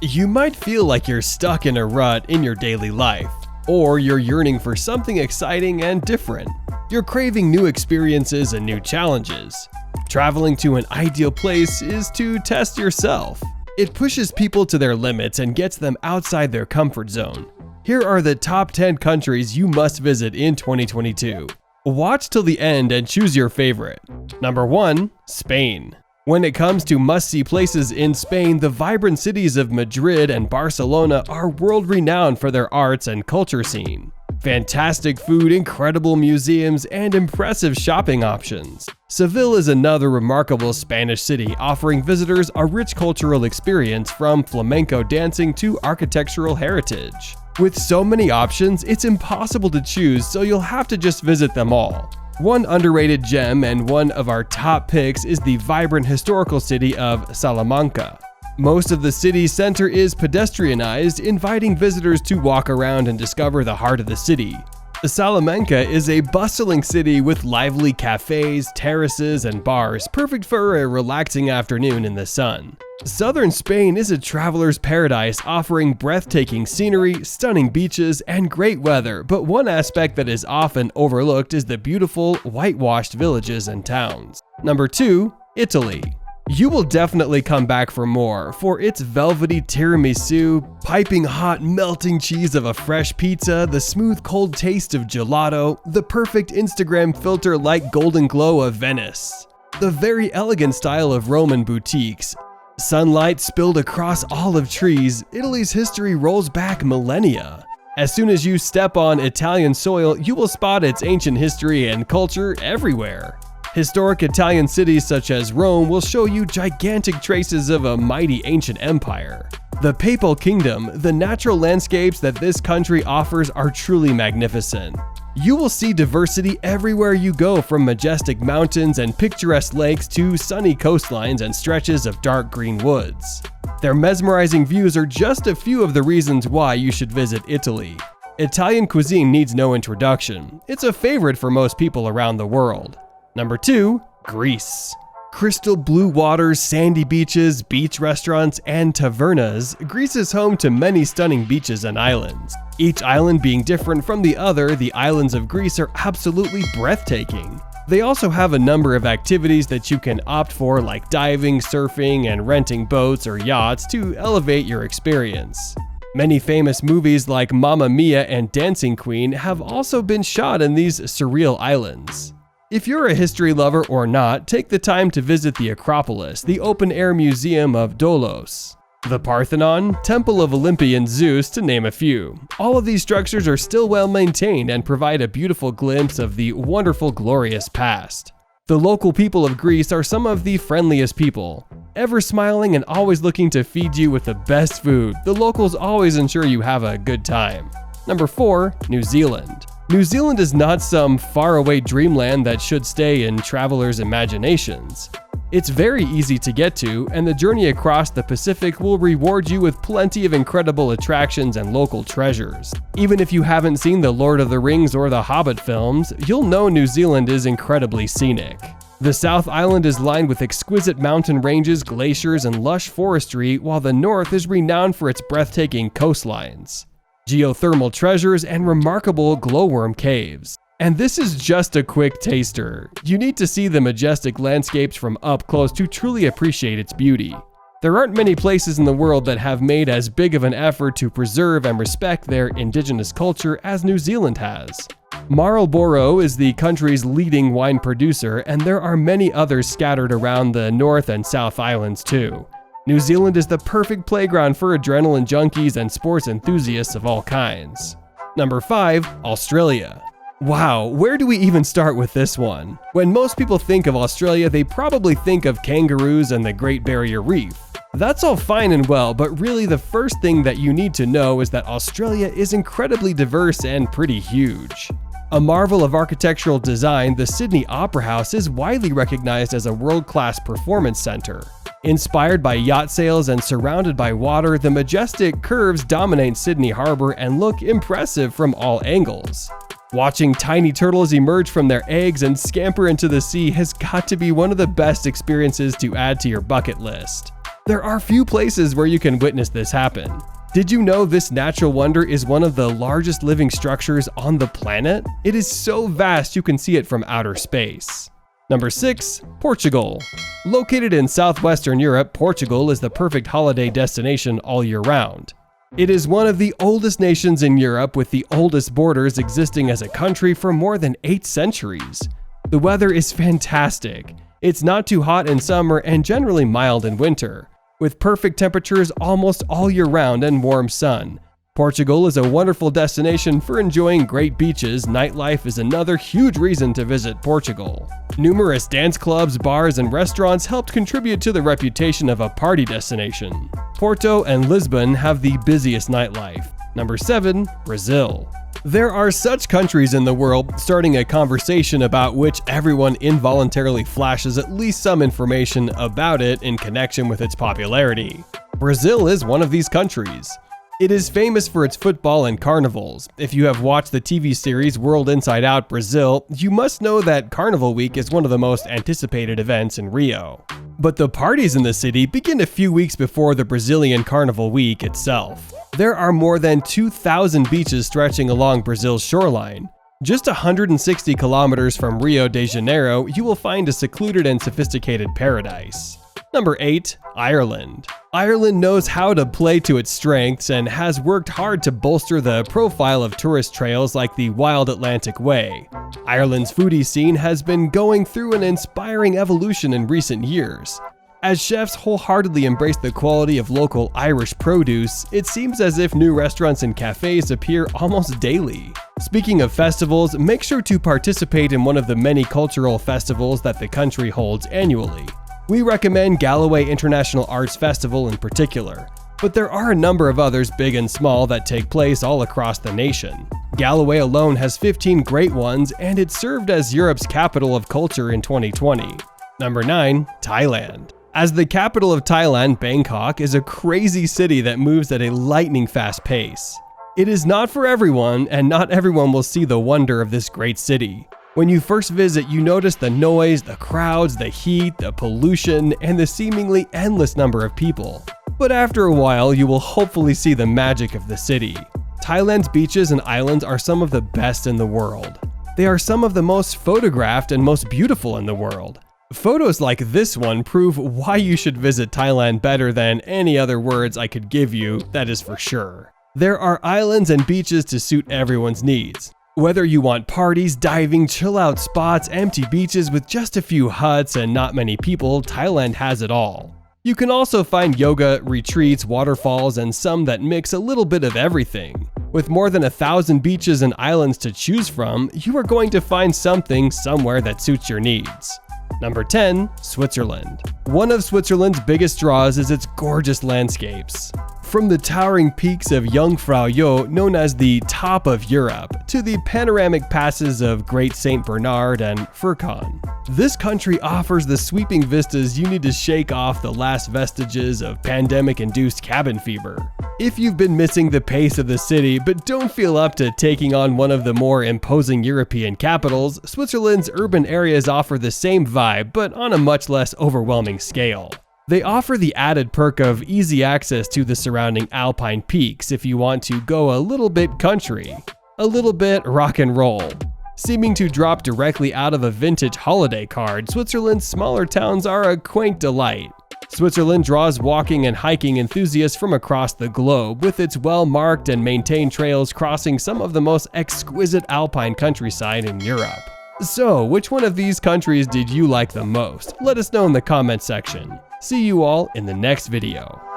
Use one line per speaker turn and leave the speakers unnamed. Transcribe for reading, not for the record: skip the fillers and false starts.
You might feel like you're stuck in a rut in your daily life, or you're yearning for something exciting and different. You're craving new experiences and new challenges. Traveling to an ideal place is to test yourself. It pushes people to their limits and gets them outside their comfort zone. Here are the top 10 countries you must visit in 2022. Watch till the end and choose your favorite. Number 1. Spain. When it comes to must-see places in Spain, the vibrant cities of Madrid and Barcelona are world-renowned for their arts and culture scene. Fantastic food, incredible museums, and impressive shopping options. Seville is another remarkable Spanish city, offering visitors a rich cultural experience from flamenco dancing to architectural heritage. With so many options, it's impossible to choose, so you'll have to just visit them all. One underrated gem and one of our top picks is the vibrant historical city of Salamanca. Most of the city center is pedestrianized, inviting visitors to walk around and discover the heart of the city. Salamanca is a bustling city with lively cafes, terraces, and bars, perfect for a relaxing afternoon in the sun. Southern Spain is a traveler's paradise, offering breathtaking scenery, stunning beaches, and great weather, but one aspect that is often overlooked is the beautiful, whitewashed villages and towns. Number 2. Italy. You will definitely come back for more, for its velvety tiramisu, piping hot melting cheese of a fresh pizza, the smooth cold taste of gelato, the perfect Instagram filter-like golden glow of Venice, the very elegant style of Roman boutiques, sunlight spilled across olive trees. Italy's history rolls back millennia. As soon as you step on Italian soil, you will spot its ancient history and culture everywhere. Historic Italian cities such as Rome will show you gigantic traces of a mighty ancient empire. The Papal Kingdom, the natural landscapes that this country offers are truly magnificent. You will see diversity everywhere you go, from majestic mountains and picturesque lakes to sunny coastlines and stretches of dark green woods. Their mesmerizing views are just a few of the reasons why you should visit Italy. Italian cuisine needs no introduction. It's a favorite for most people around the world. Number 2. Greece. Crystal blue waters, sandy beaches, beach restaurants, and tavernas, Greece is home to many stunning beaches and islands. Each island being different from the other, the islands of Greece are absolutely breathtaking. They also have a number of activities that you can opt for, like diving, surfing, and renting boats or yachts to elevate your experience. Many famous movies like Mamma Mia and Dancing Queen have also been shot in these surreal islands. If you're a history lover or not, take the time to visit the Acropolis, the open-air museum of Dolos, the Parthenon, Temple of Olympian Zeus, to name a few. All of these structures are still well maintained and provide a beautiful glimpse of the wonderful, glorious past. The local people of Greece are some of the friendliest people. Ever smiling and always looking to feed you with the best food, the locals always ensure you have a good time. Number 4. New Zealand. New Zealand is not some faraway dreamland that should stay in travelers' imaginations. It's very easy to get to, and the journey across the Pacific will reward you with plenty of incredible attractions and local treasures. Even if you haven't seen the Lord of the Rings or the Hobbit films, you'll know New Zealand is incredibly scenic. The South Island is lined with exquisite mountain ranges, glaciers, and lush forestry, while the North is renowned for its breathtaking coastlines, geothermal treasures, and remarkable glowworm caves. And this is just a quick taster. You need to see the majestic landscapes from up close to truly appreciate its beauty. There aren't many places in the world that have made as big of an effort to preserve and respect their indigenous culture as New Zealand has. Marlborough is the country's leading wine producer, and there are many others scattered around the North and South Islands too. New Zealand is the perfect playground for adrenaline junkies and sports enthusiasts of all kinds. Number 5. Australia. Wow, where do we even start with this one? When most people think of Australia, they probably think of kangaroos and the Great Barrier Reef. That's all fine and well, but really the first thing that you need to know is that Australia is incredibly diverse and pretty huge. A marvel of architectural design, the Sydney Opera House is widely recognized as a world-class performance center. Inspired by yacht sails and surrounded by water, the majestic curves dominate Sydney Harbor and look impressive from all angles. Watching tiny turtles emerge from their eggs and scamper into the sea has got to be one of the best experiences to add to your bucket list. There are few places where you can witness this happen. Did you know this natural wonder is one of the largest living structures on the planet? It is so vast you can see it from outer space. Number 6. Portugal. Located in southwestern Europe, Portugal is the perfect holiday destination all year round. It is one of the oldest nations in Europe, with the oldest borders existing as a country for more than 8 centuries. The weather is fantastic. It's not too hot in summer and generally mild in winter, with perfect temperatures almost all year round and warm sun. Portugal is a wonderful destination for enjoying great beaches. Nightlife is another huge reason to visit Portugal. Numerous dance clubs, bars, and restaurants helped contribute to the reputation of a party destination. Porto and Lisbon have the busiest nightlife. Number 7. Brazil. There are such countries in the world, starting a conversation about which everyone involuntarily flashes at least some information about it in connection with its popularity. Brazil is one of these countries. It is famous for its football and carnivals. If you have watched the TV series World Inside Out Brazil, you must know that Carnival Week is one of the most anticipated events in Rio. But the parties in the city begin a few weeks before the Brazilian Carnival Week itself. There are more than 2,000 beaches stretching along Brazil's shoreline. Just 160 kilometers from Rio de Janeiro, you will find a secluded and sophisticated paradise. Number 8. Ireland. Ireland knows how to play to its strengths and has worked hard to bolster the profile of tourist trails like the Wild Atlantic Way. Ireland's foodie scene has been going through an inspiring evolution in recent years. As chefs wholeheartedly embrace the quality of local Irish produce, it seems as if new restaurants and cafes appear almost daily. Speaking of festivals, make sure to participate in one of the many cultural festivals that the country holds annually. We recommend Galloway International Arts Festival in particular, but there are a number of others big and small that take place all across the nation. Galloway alone has 15 great ones, and it served as Europe's capital of culture in 2020. Number 9. Thailand. As the capital of Thailand, Bangkok is a crazy city that moves at a lightning-fast pace. It is not for everyone, and not everyone will see the wonder of this great city. When you first visit, you notice the noise, the crowds, the heat, the pollution, and the seemingly endless number of people. But after a while, you will hopefully see the magic of the city. Thailand's beaches and islands are some of the best in the world. They are some of the most photographed and most beautiful in the world. Photos like this one prove why you should visit Thailand better than any other words I could give you, that is for sure. There are islands and beaches to suit everyone's needs. Whether you want parties, diving, chill-out spots, empty beaches with just a few huts and not many people, Thailand has it all. You can also find yoga, retreats, waterfalls, and some that mix a little bit of everything. With more than 1,000 beaches and islands to choose from, you are going to find something somewhere that suits your needs. Number 10. Switzerland. One of Switzerland's biggest draws is its gorgeous landscapes. From the towering peaks of Jungfrau, known as the top of Europe, to the panoramic passes of Great St. Bernard and Furkan. This country offers the sweeping vistas you need to shake off the last vestiges of pandemic-induced cabin fever. If you've been missing the pace of the city but don't feel up to taking on one of the more imposing European capitals, Switzerland's urban areas offer the same vibe but on a much less overwhelming scale. They offer the added perk of easy access to the surrounding alpine peaks if you want to go a little bit country, a little bit rock and roll. Seeming to drop directly out of a vintage holiday card, Switzerland's smaller towns are a quaint delight. Switzerland draws walking and hiking enthusiasts from across the globe, with its well-marked and maintained trails crossing some of the most exquisite alpine countryside in Europe. So, which one of these countries did you like the most? Let us know in the comment section. See you all in the next video.